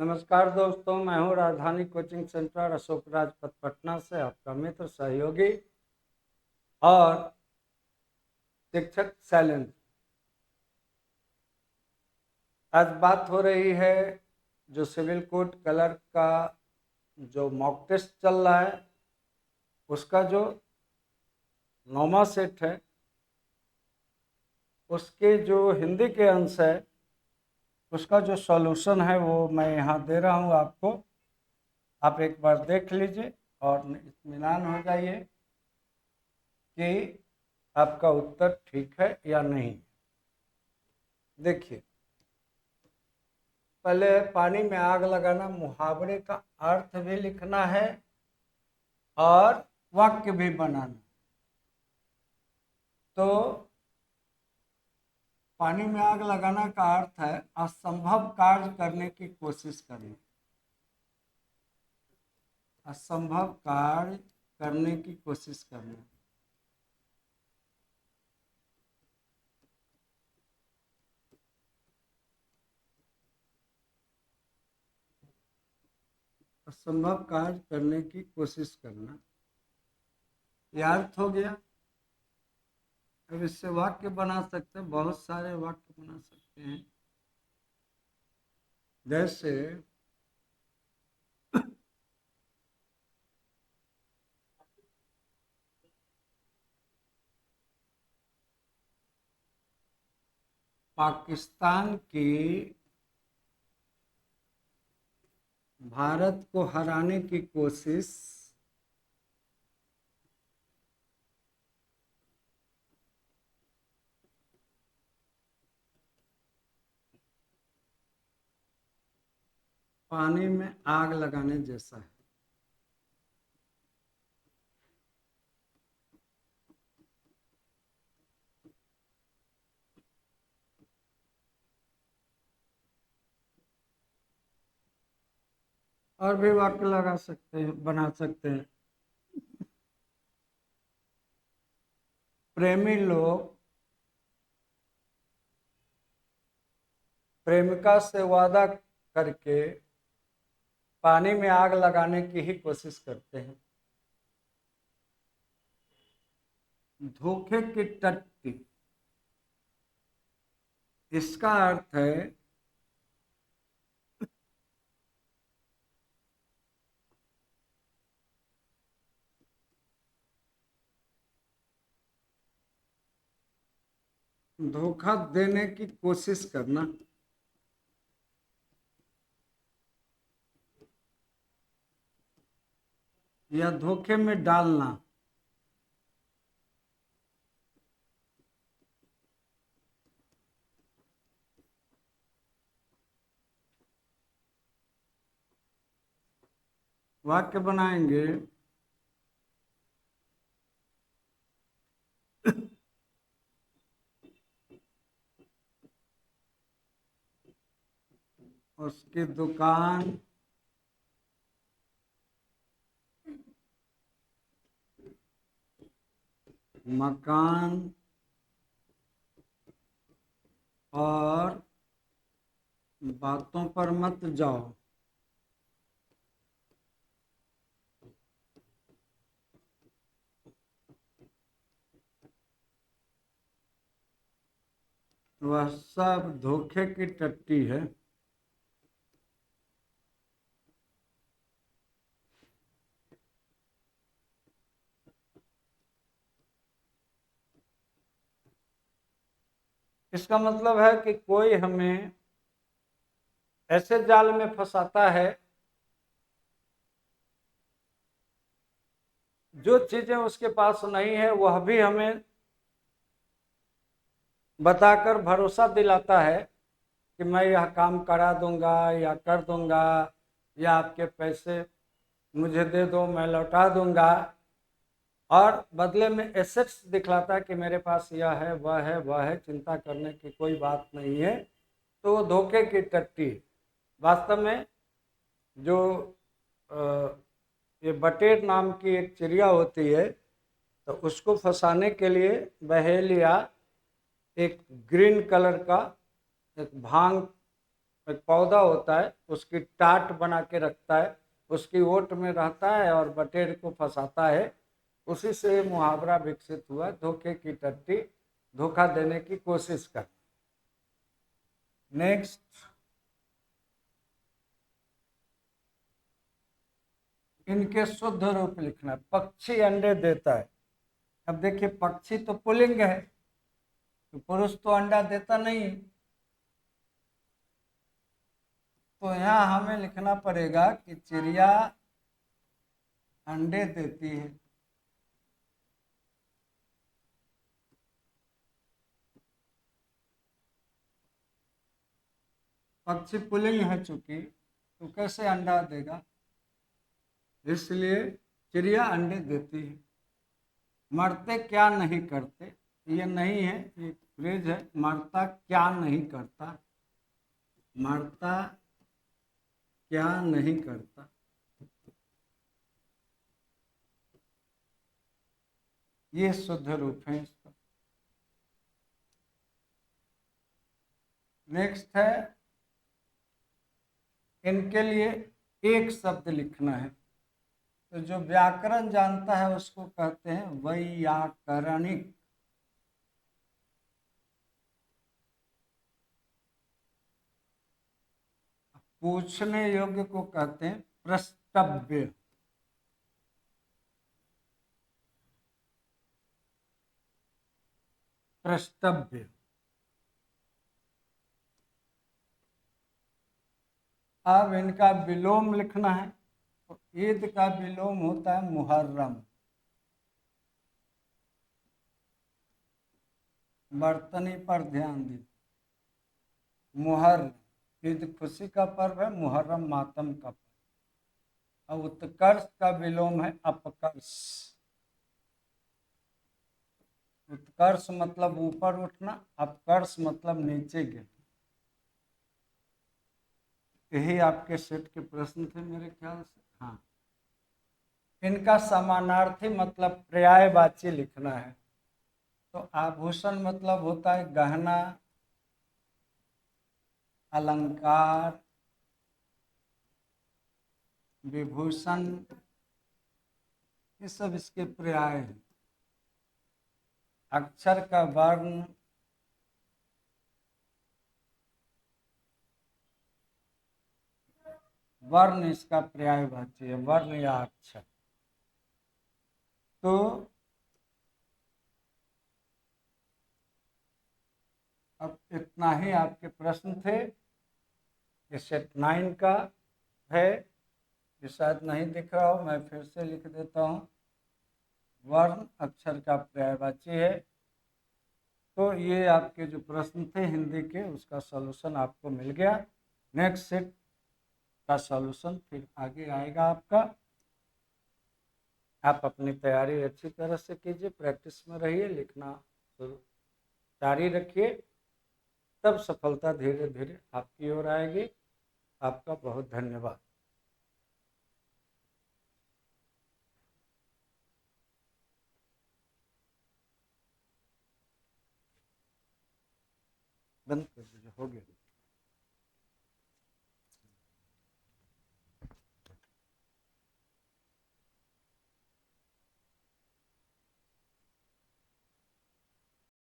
नमस्कार दोस्तों, मैं हूं राजधानी कोचिंग सेंटर अशोक राजपथ पटना से आपका मित्र सहयोगी और शिक्षक शैलेंद्र। आज बात हो रही है जो सिविल कोड क्लर्क का जो मॉक टेस्ट चल रहा है उसका जो 9वां सेट है उसके जो हिंदी के अंश है उसका जो सॉल्यूशन है वो मैं यहाँ दे रहा हूँ आपको। आप एक बार देख लीजिए और इत्मीनान हो जाइए कि आपका उत्तर ठीक है या नहीं। देखिए, पहले पानी में आग लगाना मुहावरे का अर्थ भी लिखना है और वाक्य भी बनाना। तो पानी में आग लगाना का अर्थ है असंभव कार्य करने की कोशिश करना। असंभव कार्य करने की कोशिश करना। असंभव कार्य करने की कोशिश करना, यह अर्थ हो गया। अब इससे वाक्य बना सकते हैं, बहुत सारे वाक्य बना सकते हैं। जैसे पाकिस्तान की भारत को हराने की कोशिश पानी में आग लगाने जैसा है। और भी वाक्य लगा सकते हैं, बना सकते हैं। प्रेमी लोग प्रेमिका से वादा करके पानी में आग लगाने की ही कोशिश करते हैं। धोखे की टट्टी, इसका अर्थ है धोखा देने की कोशिश करना। या धोखे में डालना। वाक्य बनाएंगे उसकी दुकान मकान और बातों पर मत जाओ। वह सब धोखे की टट्टी है। इसका मतलब है कि कोई हमें ऐसे जाल में फंसाता है, जो चीजें उसके पास नहीं है वह भी हमें बताकर भरोसा दिलाता है कि मैं यह काम करा दूंगा या कर दूंगा, या आपके पैसे मुझे दे दो मैं लौटा दूंगा। और बदले में एसेट्स दिखलाता है कि मेरे पास यह है वह है वह है, चिंता करने की कोई बात नहीं है। तो वो धोखे की टट्टी। वास्तव में जो ये बटेर नाम की एक चिड़िया होती है, तो उसको फंसाने के लिए बहेलिया एक ग्रीन कलर का एक भांग एक पौधा होता है, उसकी टाट बना के रखता है, उसकी ओट में रहता है और बटेर को फंसाता है। उसी से मुहावरा विकसित हुआ, धोखे की टट्टी, धोखा देने की कोशिश कर। नेक्स्ट, इनके शुद्ध रूप लिखना है। पक्षी अंडे देता है। अब देखिए, पक्षी तो पुल्लिंग है, तो पुरुष तो अंडा देता नहीं, तो यहाँ हमें लिखना पड़ेगा कि चिड़िया अंडे देती है। पक्षी पुल्लिंग है चूंकि, तो कैसे अंडा देगा, इसलिए चिड़िया अंडे देती है। मरते क्या नहीं करते, ये नहीं है, ये फ्रेज है, मरता क्या नहीं करता, मरता क्या नहीं करता। ये शुद्ध रूप है इसका। नेक्स्ट है, इनके लिए एक शब्द लिखना है। तो जो व्याकरण जानता है उसको कहते हैं वैयाकरणिक। पूछने योग्य को कहते हैं प्रस्तव्य। प्रस्तव्य। अब इनका विलोम लिखना है। तो ईद का विलोम होता है मुहर्रम। बर्तनी पर ध्यान दी। मुहर्रम, ईद खुशी का पर्व है, मुहर्रम मातम का पर्व। और उत्कर्ष का विलोम है अपकर्ष। उत्कर्ष मतलब ऊपर उठना, अपकर्ष मतलब नीचे गिरना। यही आपके सेट के प्रश्न थे मेरे ख्याल से। हाँ, इनका समानार्थी मतलब पर्यायवाची लिखना है। तो आभूषण मतलब होता है गहना, अलंकार, विभूषण, ये सब इसके पर्याय हैं। अक्षर का वर्ण, वर्ण इसका पर्यायवाची है, वर्ण या अक्षर। तो अब इतना ही आपके प्रश्न थे। ये सेट 9 का है, ये शायद नहीं दिख रहा हो, मैं फिर से लिख देता हूँ। वर्ण अक्षर का पर्यायवाची है। तो ये आपके जो प्रश्न थे हिंदी के, उसका सॉल्यूशन आपको मिल गया। नेक्स्ट सेट का सॉल्यूशन फिर आगे आएगा आपका। आप अपनी तैयारी अच्छी तरह से कीजिए, प्रैक्टिस में रहिए, लिखना जारी रखिए, तब सफलता धीरे धीरे आपकी ओर आएगी। आपका बहुत धन्यवाद। बंद कर दीजिए, हो गया।